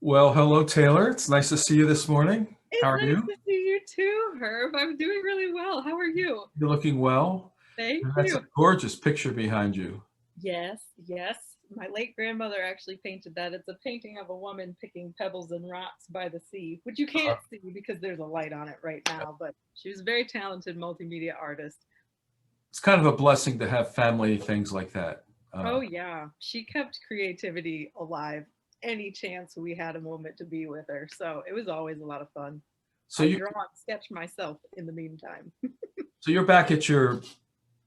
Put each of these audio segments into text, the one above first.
Well, hello, Taylor. It's nice to see you this morning. How It's are nice you? to see you too, Herb. I'm doing really well. How are you? You're looking well. Thank And that's a you. gorgeous picture behind you. Yes, yes. My late grandmother actually painted that. It's a painting of a woman picking pebbles and rocks by the sea, which you Uh, can't see because there's a light on it right now, but she was a very talented multimedia artist. it's kind of a blessing to have family things like that. Oh, yeah. She kept creativity alive any chance we had a moment to be with her. So it was always a lot of fun. so I you, draw and sketch myself in the meantime. so you're back at your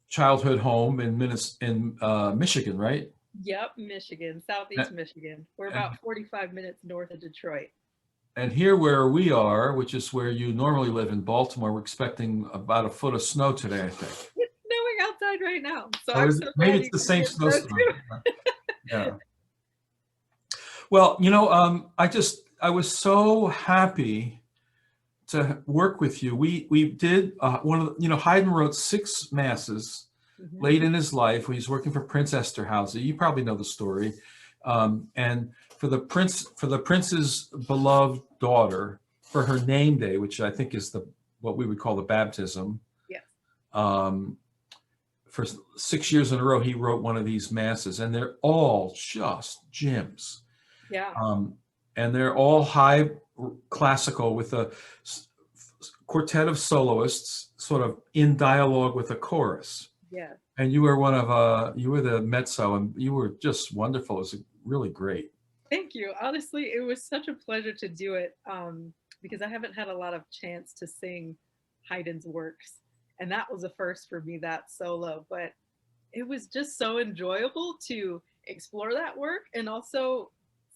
childhood home in Michigan, right? Yep, Michigan, And, Southeast Michigan. We're and about 45 minutes north of Detroit. and here where we are, which is where you normally live in Baltimore, we're expecting about a foot of snow today, I think. It's snowing outside right now, so Oh, I'm is it? so Maybe glad it's you the guys same get snow snowstorm. too. Yeah. Well, I was so happy to work with you. We did one of Haydn wrote six masses Mhm. late in his life when he's working for Prince Esterhazy. You probably know the story. And for the prince's beloved daughter, for her name day, which I think is the what we would call the baptism. Yes. Um, for 6 years in a row, he wrote one of these masses, and they're all just gems. Yeah. Um, and they're all high classical with a quartet of soloists sort of in dialogue with a chorus. Yeah. And you were the mezzo, and you were just wonderful. It was really great. Thank you. Honestly, it was such a pleasure to do it because I haven't had a lot of chance to sing Haydn's works. And that was a first for me, that solo. But it was just so enjoyable to explore that work and also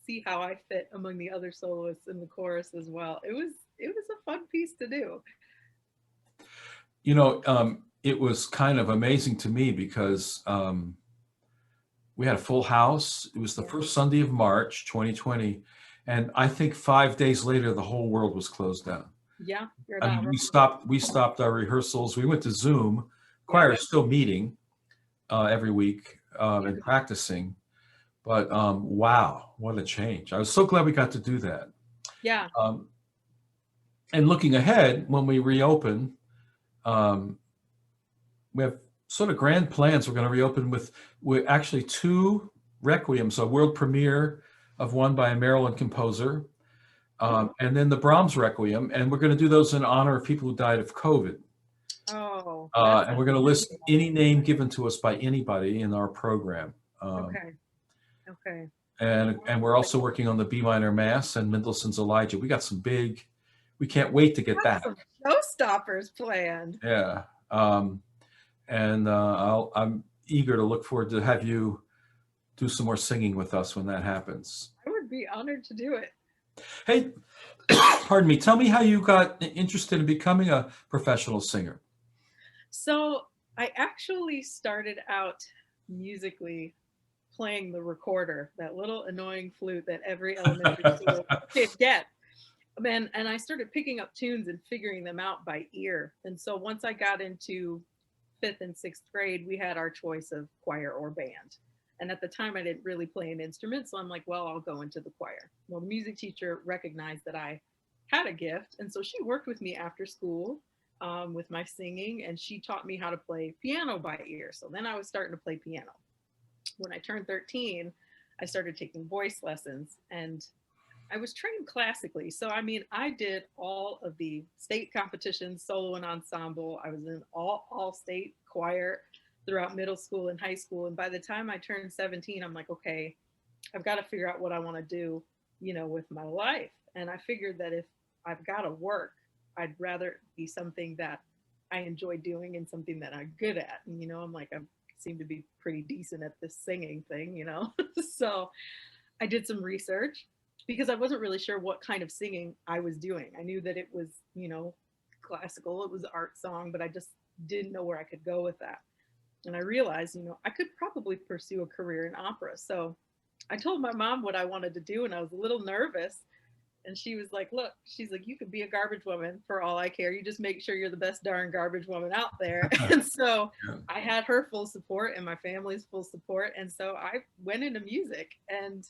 see how I fit among the other soloists in the chorus as well. It was a fun piece to do. It was kind of amazing to me because we had a full house. It was the Yeah. first Sunday of March, 2020, and I think 5 days later, the whole world was closed down. Yeah, you're I not mean, wrong. we stopped our rehearsals. We went to Zoom. Yeah. Choir is still meeting every week Yeah. and practicing. But wow, what a change! I was so glad we got to do that. Yeah. Um, and looking ahead, when we reopen, um, we have sort of grand plans. We're going to reopen with actually two requiems, a world premiere of one by a Maryland composer, Oh. and then the Brahms Requiem, and we're going to do those in honor of people who died of COVID. Oh, that's And we're going to list any name given to us by anybody in our program. Um, okay. Okay. and we're also working on the B minor Mass and Mendelssohn's Elijah. We got some big. We can't wait to get Got some back. showstoppers planned. Yeah. And I'm eager to look forward to have you do some more singing with us when that happens. I would be honored to do it. Hey, pardon me. Tell me how you got interested in becoming a professional singer. So I actually started out musically playing the recorder, that little annoying flute that every elementary school kid gets. And I started picking up tunes and figuring them out by ear. And so once I got into fifth and sixth grade, we had our choice of choir or band. And at the time, I didn't really play an instrument. So I'm like, well, I'll go into the choir. Well, the music teacher recognized that I had a gift. And so she worked with me after school with my singing, and she taught me how to play piano by ear. So then I was starting to play piano. When I turned 13, I started taking voice lessons, and I was trained classically. So, I mean, I did all of the state competitions, solo and ensemble. I was in all state choir throughout middle school and high school. And by the time I turned 17, I'm like, okay, I've got to figure out what I want to do, with my life. And I figured that if I've got to work, I'd rather be something that I enjoy doing and something that I'm good at. And, I'm like, I seem to be pretty decent at this singing thing. So I did some research because I wasn't really sure what kind of singing I was doing. I knew that it was, classical, it was art song, but I just didn't know where I could go with that. And I realized, I could probably pursue a career in opera. So I told my mom what I wanted to do, and I was a little nervous. And she was like, look, she's like, you could be a garbage woman for all I care. You just make sure you're the best darn garbage woman out there. And so Yeah. I had her full support and my family's full support. And so I went into music, and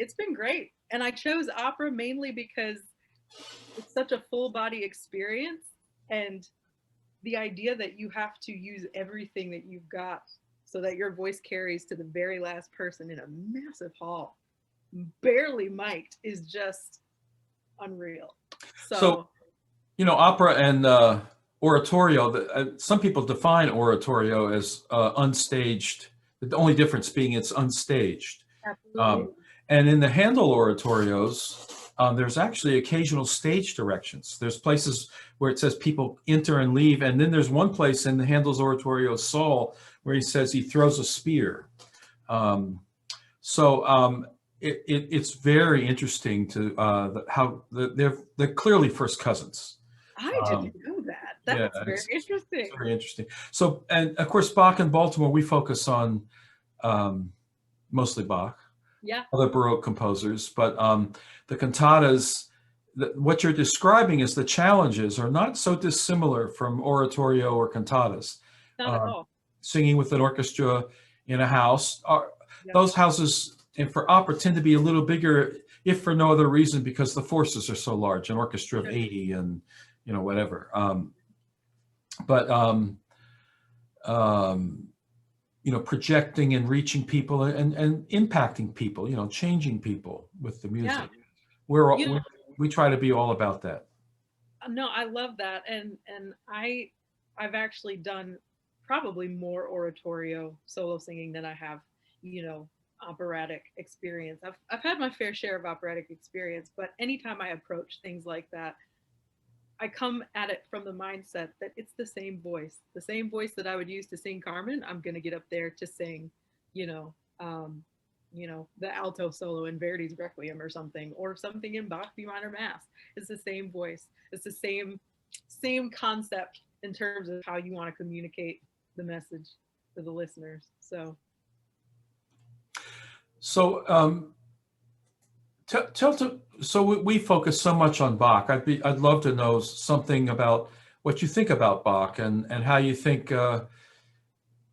It's been great. And I chose opera mainly because it's such a full body experience. And the idea that you have to use everything that you've got so that your voice carries to the very last person in a massive hall, barely mic'd, is just unreal. So, So, opera and oratorio, some people define oratorio as unstaged, the only difference being it's unstaged. absolutely. And in the Handel oratorios, there's actually occasional stage directions. There's places where it says people enter and leave, and then there's one place in the Handel's oratorio Saul where he says he throws a spear. It's very interesting to how they're clearly first cousins. I didn't know that. Yeah, That's very interesting. it's very interesting. So, and of course, Bach in Baltimore, we focus on mostly Bach, Yeah. other Baroque composers, but the cantatas, what you're describing is the challenges are not so dissimilar from oratorio or cantatas. Not at all. Singing with an orchestra in a house. Yeah. Those houses, and for opera, tend to be a little bigger, if for no other reason, because the forces are so large, an orchestra of 80 and, whatever. Projecting and reaching people and impacting people, changing people with the music. Yeah. We try to be all about that. No, I love that. And I've actually done probably more oratorio solo singing than I have, operatic experience. I've had my fair share of operatic experience, but anytime I approach things like that, I come at it from the mindset that it's the same voice that I would use to sing Carmen. I'm going to get up there to sing, the alto solo in Verdi's Requiem or something in Bach B minor Mass. It's the same voice. It's the same concept in terms of how you want to communicate the message to the listeners. So we focus so much on Bach. I'd love to know something about what you think about Bach and how you think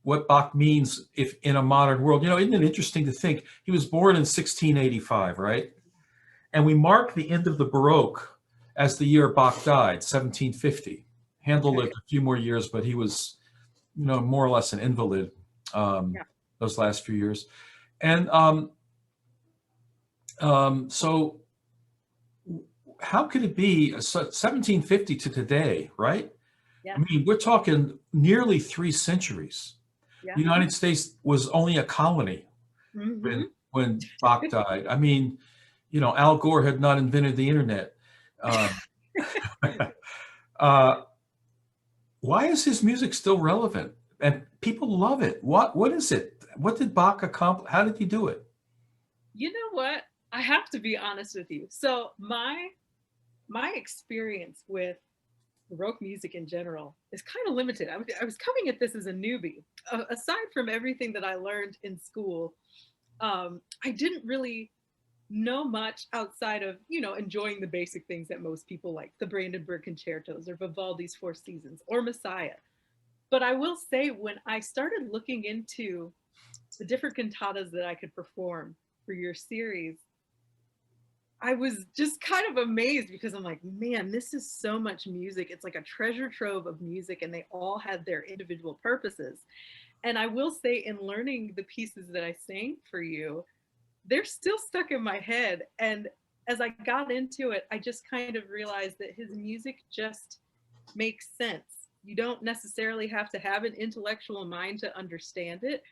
what Bach means if in a modern world. Isn't it interesting to think he was born in 1685, right? And we mark the end of the Baroque as the year Bach died, 1750. Handel lived a few more years, but he was, more or less an invalid those last few years. And so how could it be 1750 to today, right? Yeah. I mean, we're talking nearly 3 centuries. Yeah. The United States was only a colony when Bach died. I mean, Al Gore had not invented the internet. Why is his music still relevant? And people love it. What is it? What did Bach accomplish? How did he do it? You know what? I have to be honest with you. So my experience with Baroque music in general is kind of limited. I was coming at this as a newbie. Aside from everything that I learned in school, I didn't really know much outside of, enjoying the basic things that most people like, the Brandenburg concertos or Vivaldi's Four Seasons or Messiah. But I will say, when I started looking into the different cantatas that I could perform for your series, I was just kind of amazed because I'm like, man, this is so much music. It's like a treasure trove of music, and they all had their individual purposes. And I will say, in learning the pieces that I sang for you, they're still stuck in my head. And as I got into it, I just kind of realized that his music just makes sense. You don't necessarily have to have an intellectual mind to understand it.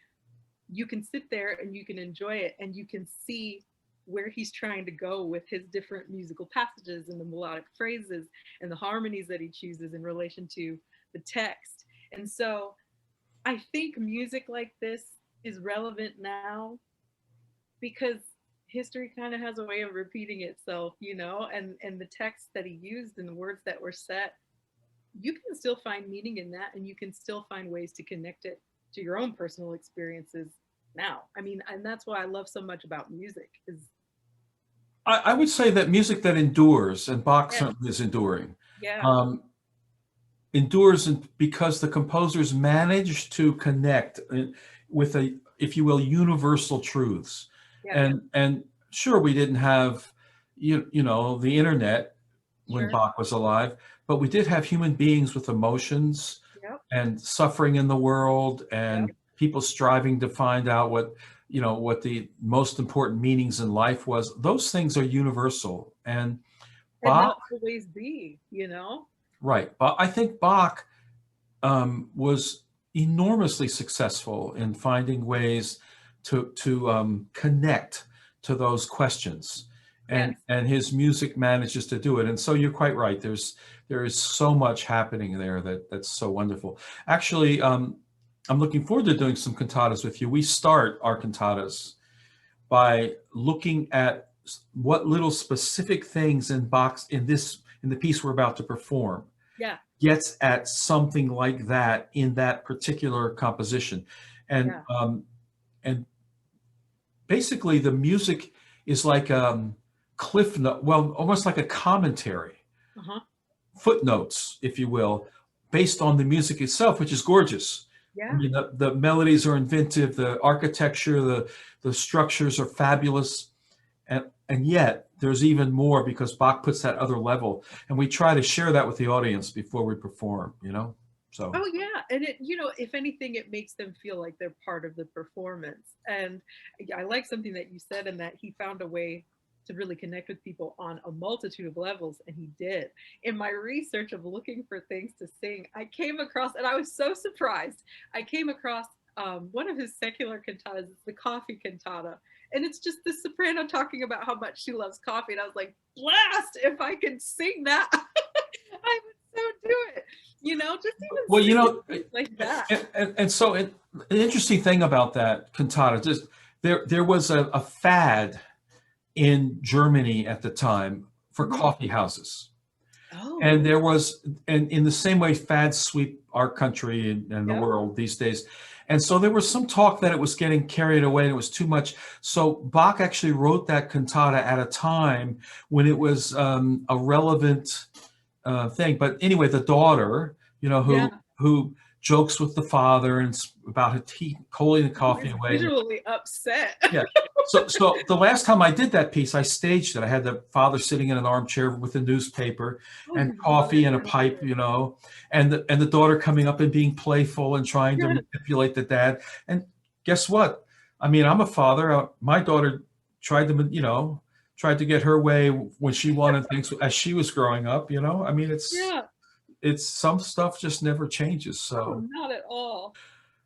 You can sit there and you can enjoy it, and you can see where he's trying to go with his different musical passages and the melodic phrases and the harmonies that he chooses in relation to the text. And so I think music like this is relevant now because history kind of has a way of repeating itself, and the text that he used and the words that were set, you can still find meaning in that, and you can still find ways to connect it to your own personal experiences now. I mean, and that's why I love so much about music is I would say that music that endures, and Bach certainly is enduring, endures because the composers manage to connect with if you will, universal truths. And sure, we didn't have, you know, the internet when Sure. Bach was alive, but we did have human beings with emotions Yep. and suffering in the world, Yep. and people striving to find out what, you know, what the most important meanings in life was. Those things are universal. And And Bach, they'll always be, you know? right, but I think Bach was enormously successful in finding ways to connect to those questions, Yes. and his music manages to do it. And so you're quite right. There is so much happening there that's so wonderful. Actually, I'm looking forward to doing some cantatas with you. We start our cantatas by looking at what little specific things in Bach's in the piece we're about to perform Yeah. gets at something like that in that particular composition. And Yeah. and basically the music is like cliff note, well, almost like a commentary, Uh-huh. footnotes, if you will, based on the music itself, which is gorgeous. I Yeah. mean, the melodies are inventive, the architecture, the structures are fabulous, and yet there's even more because Bach puts that other level, and we try to share that with the audience before we perform, you know? So, Oh yeah, and it, you know, if anything, it makes them feel like they're part of the performance. And I like something that you said, in that he found a way to really connect with people on a multitude of levels, and he did. In my research of looking for things to sing, I came across, and I was so surprised, I came across one of his secular cantatas. It's the coffee cantata, and it's just the soprano talking about how much she loves coffee. And I was like, blast! If I could sing that, I would so do it. You know, just well, even you singing know, things like that. and so an interesting thing about that cantata, just there was a fad in Germany at the time for Mhm. coffee houses. Oh, And there was, and in the same way fads sweep our country and the yep, world these days. And so there was some talk that it was getting carried away and it was too much. So Bach actually wrote that cantata at a time when it was a relevant thing. But anyway, the daughter, you know, yeah. who jokes with the father and about her tea, coaling the Who coffee is away. visually upset? Yeah. So the last time I did that piece, I staged it. I had the father sitting in an armchair with a newspaper Oh, and you love coffee it. and a I love pipe, it. you know, and the daughter coming up and being playful and trying to Yeah. manipulate the dad. And guess what? I mean, I'm a father. My daughter tried to, you know, tried to get her way when she wanted things as she was growing up, you know. I mean, Yeah. it's some stuff just never changes. Oh, So not at all.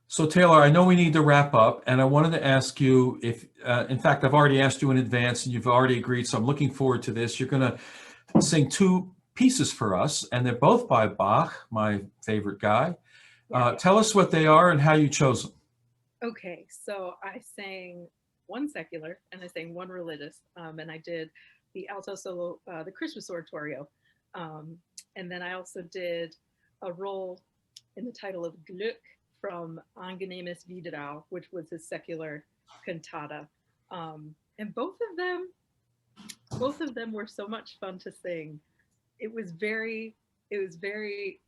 so Taylor, I know we need to wrap up, and I wanted to ask you if, in fact, I've already asked you in advance, and you've already agreed. So I'm looking forward to this. You're going to sing two pieces for us, and they're both by Bach, my favorite guy. Yeah. Tell us what they are and how you chose them. Okay, so I sang one secular and I sang one religious, and I did the alto solo, the Christmas Oratorio, um, and then I also did a role in the title of Glück from Angenehmes Wiederau, which was his secular cantata, and both of them were so much fun to sing. It was very, it was very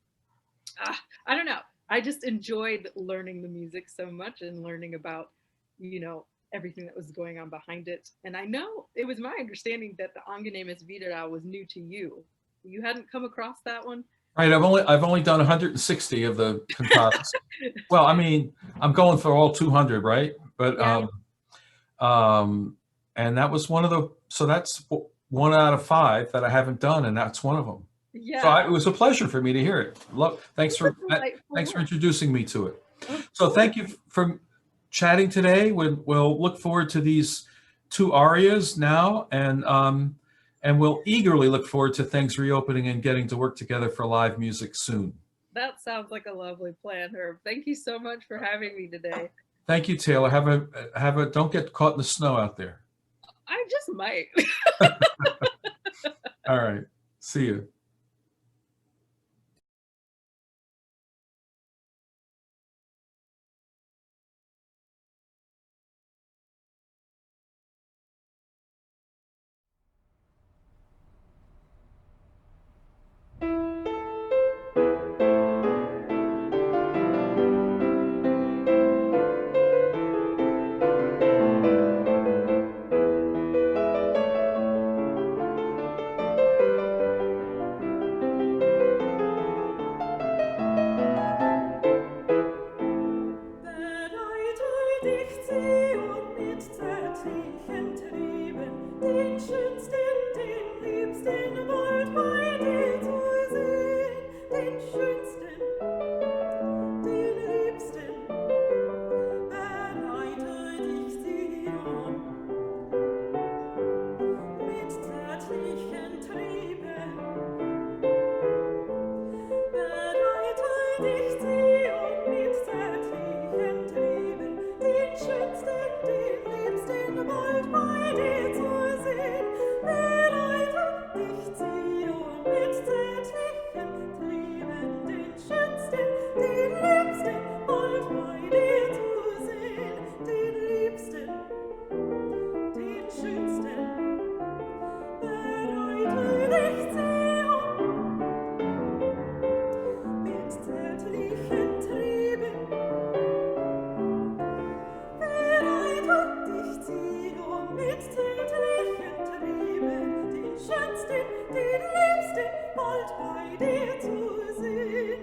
I don't know. I just enjoyed learning the music so much and learning about, you know, everything that was going on behind it. And I know it was my understanding that the Angenehmes Wiederau was new to you. You hadn't come across that one? Right, I've only done 160 of the cantatas. Well, I mean, I'm going for all 200, right? But Yeah. um, and that was one of the, so that's one out of five that I haven't done, and that's one of them. So Yeah. it was a pleasure for me to hear it. It was delightful Thanks for work. introducing me to it. Of So thank course. you for chatting today. We'll look forward to these two arias now, and we'll eagerly look forward to things reopening and getting to work together for live music soon. That sounds like a lovely plan, Herb. Thank you so much for having me today. Thank you, Taylor. Have a don't get caught in the snow out there. I just might. All right. See you. zärtlichen Trieben, den schönsten, den liebsten bald bei dir zu sehen, den schönsten, den liebsten, bereite dich Zion mit zärtlichen Trieben. Bereite dich Zion mit zärtlichen Trieben, den schönsten, den liebsten bald bei dir zu sehen. Bereite dich Zion mit zärtlichen Trieben, den schönsten, den liebsten bald bei dir zu sehen. Den liebsten, den schönsten, bereite dich Zion mit zärtlichen Trieben. Bereite dich Zion mit zärtlichen Trieben, den schönsten, den liebsten bald bei dir zu sehen.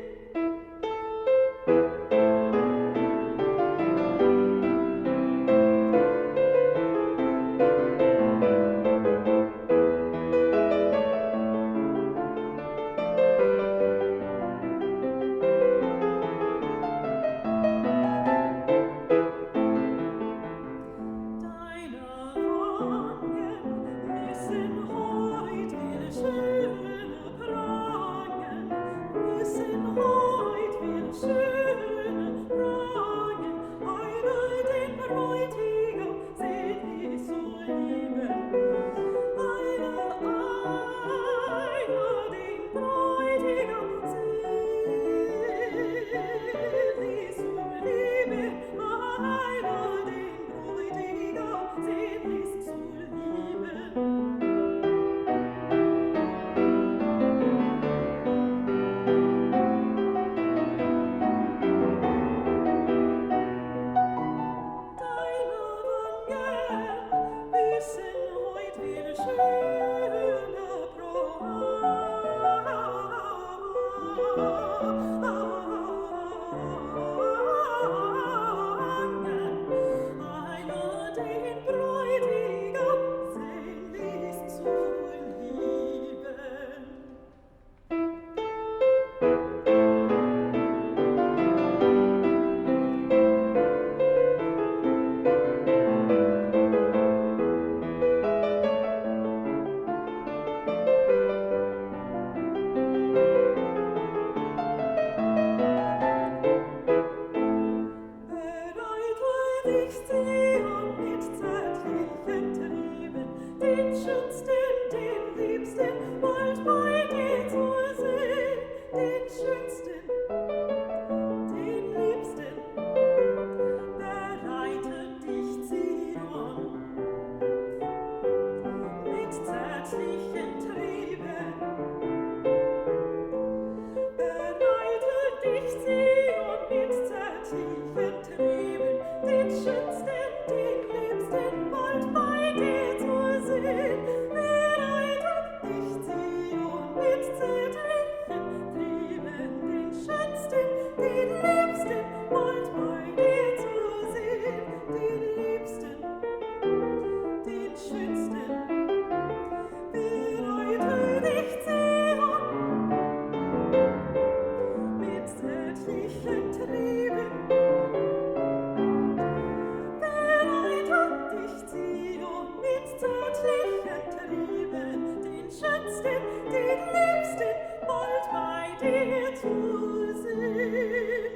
Deine Wangen müssen heut viel schöner prangen, müssen heut viel schöner prangen. Einer den Bräutigam selig so lieben, einer den Bräutigam selig so lieben, einer den Bräutigam selig so lieben. Deine Wangen müssen heut viel schöner prangen, einer den Bräutigam sehnlichst zu lieben. Bereite dich Zion mit zärtlichen Trieben, den schönsten, den liebsten bald bei dir zu sehen, den schönsten, den liebsten. Bereite dich Zion mit zärtlichen Trieben. Bereite dich Zion mit zärtlichen Trieben, den schönsten, den liebsten bald bei dir zu sehen. Bereite dich Zion mit zärtlichen Trieben, den schönsten, den liebsten bald bei dir zu sehen. Den liebsten, den schönsten, bereite dich Zion mit zärtlichen Trieben. Bereite dich Zion mit zärtlichen Trieben, den schönsten, den liebsten bald bei dir zu sehen.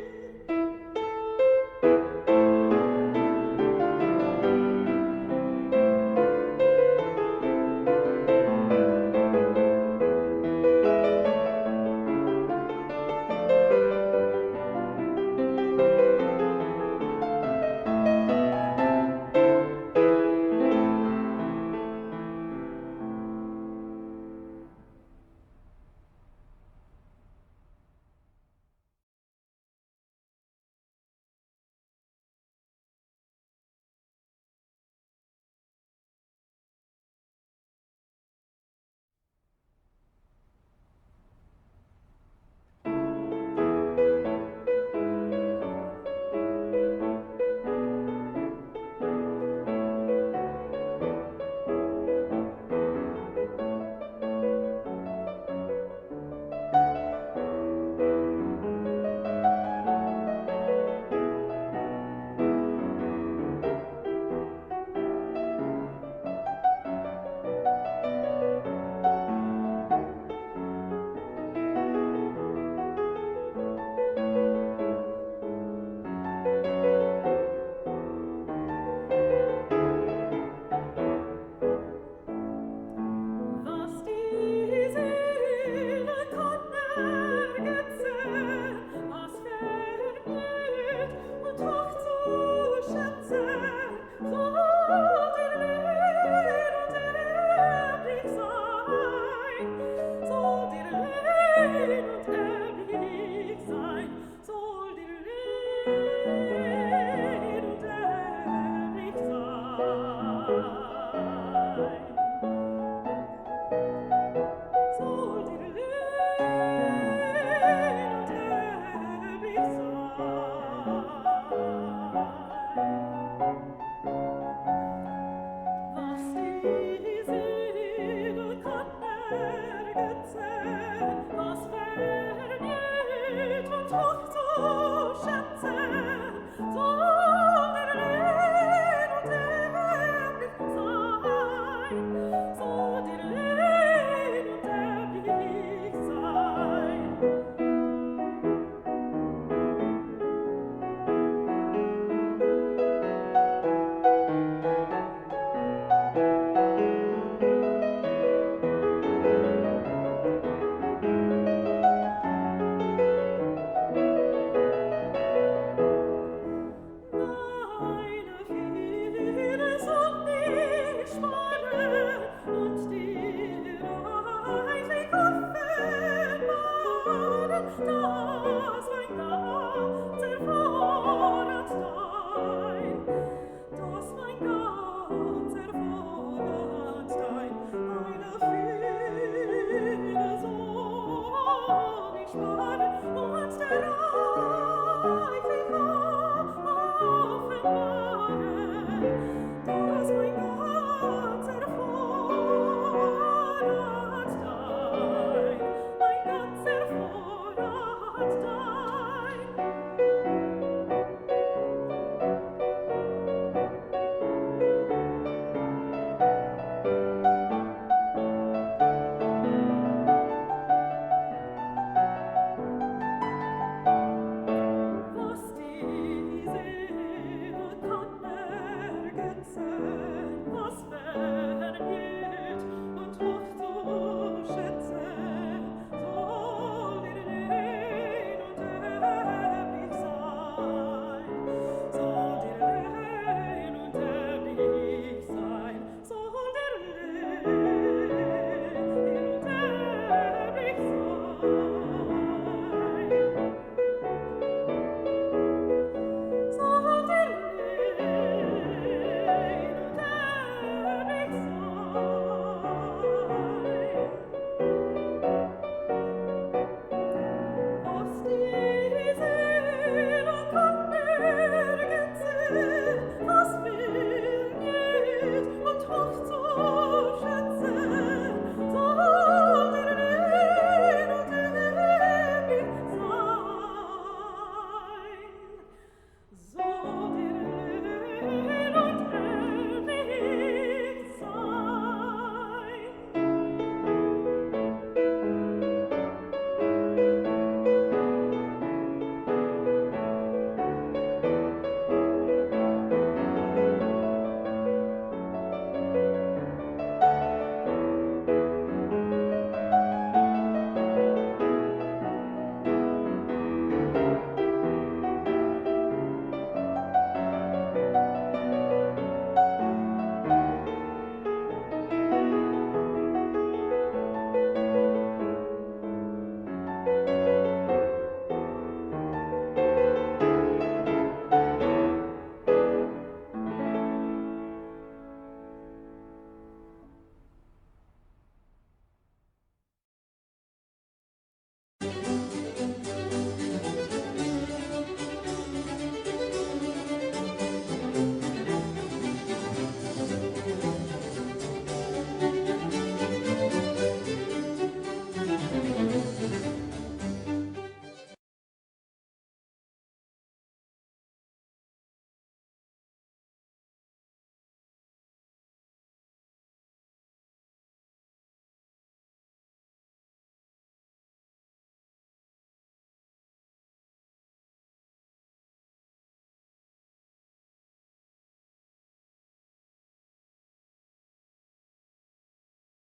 Wasser.